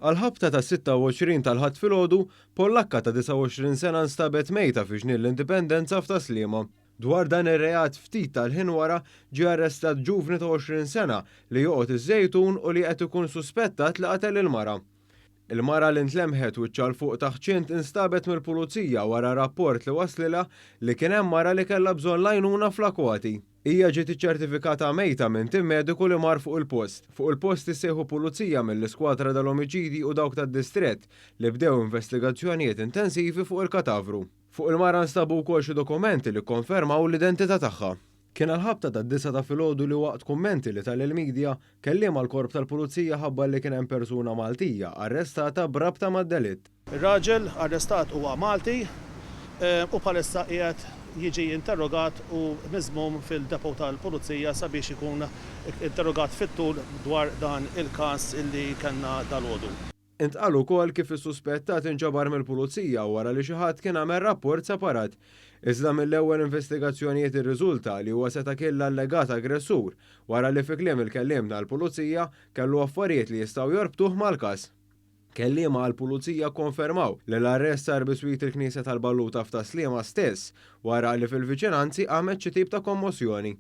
Għal-ħabta ta' 26 tal-ħadd filgħodu, Pollakka ta' 29 sena nstabet mejta fi Xnien l-Indipendenza f'Taslima. Dwar dan ir-reat ftit tal-ħin wara ġie arrestat ġuvni ta' 20 sena li joqgħod iż-żejtun u li qed ikun suspettat li qatel il-mara. Il-mara li ntlemħet wiċċa l fuq taħċint instabet mill-pulizija wara rapport li waslilha li kien hemm mara li kellha bżonn għajnuna fl-akwati. Hija ġiet iċċertifikata mejta minn tim mediku li mar fuq il-post. Fuq il-post issejħu pulizija mill-iskwadra tal-omiċidi u dawk tad-distrett li bdew investigazzjonijiet intensivi fuq il-katavru. Fuq il-mara nstabu wkoll xi dokumenti li kkonfermaw l-identità tagħha. Kien għal-ħabta tad-9 ta' filgħodu li waqt kummenti li tal-il-medja kelliem għall-korp tal-pulizija ħabba li kien hemm persuna Maltija arrestata b'rabta mad-delitt. Ir-raġel arrestat huwa Malti u bħalissa qiegħed jiġi interrogat u miżmum fil-depo tal-pulizija sabiex ikun interrogat fit-tul dwar dan il-każ illi kellna dalgħodu. Intqal ukoll kif is-suspettat inġabar mill-pulizija wara li xi ħadd kien għamel rapport separat. Iżda mill-ewwel investigazzjonijiet irriżulta li huwa seta' kien allegat aggressur wara li fi kliem il-kelliem tal-pulizija kellu affarijiet li jistgħu jorbtuh mal-każ. Kelliema għall-pulizija konfermaw li l-arrest sar biswit il-Knisja tal-Balluta f'Taslima stess wara li fil-viċinanzi għamet xi tip ta' kommozzjoni.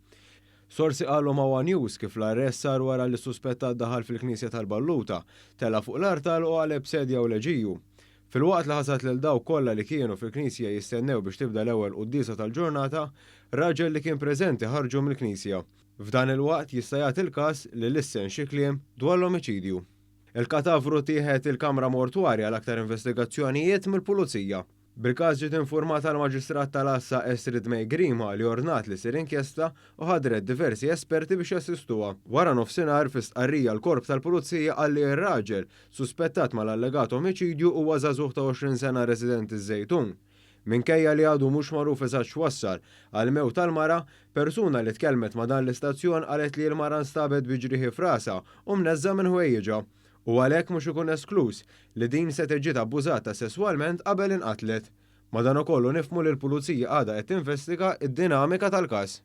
Sorsi qalu ma' One News kif l-arrest sar wara li suspettat daħal fil-Knisja tal-Balluta tela fuq l-artal u għaleb sedja u leġiju. Fil-waqt li ħasat lil dawk kollha li kienu fil-Knisja jistennew biex tibda l-ewwel qudiesa tal-ġurnata, raġel li kien preżenti ħarġu mill-Knisja. F'dan il-waqt jista' jagħti il-każ li lissen xi kliem dwar l-omiċidju. Il-katavru tieħed il-kamra mortwarja l-aktar investigazzjonijiet mill-pulizija. Bil-każ ġiet informata l-Maġistrat tal-Assa Estrid May Grima li ordnat li sir inkjesta u ħadret diversi esperti biex jassistuha. Wara nofsinhar fi stqarrija l-korp tal-pulizija qal li r-raġel suspettat mal-allegat omiċidju huwa żagħżugħ ta' 20 sena resident iż-Żejtun. Minkejja li għadu mhux magħruf eżatt x'wassal għal mewt tal-mara, persuna li tkellmet ma' dan l-istazzjon qalet li l-mara nstabet bi ġrieħi f'rasha u mneżża minn ħwejjeġha. U għalhekk mhux ikun esklus li din se tiġi abbużata sesswalment qabel inqatlet. Madankollu nifhmu li l-pulizija għadha qed tinvestiga d-dinamika tal-każ.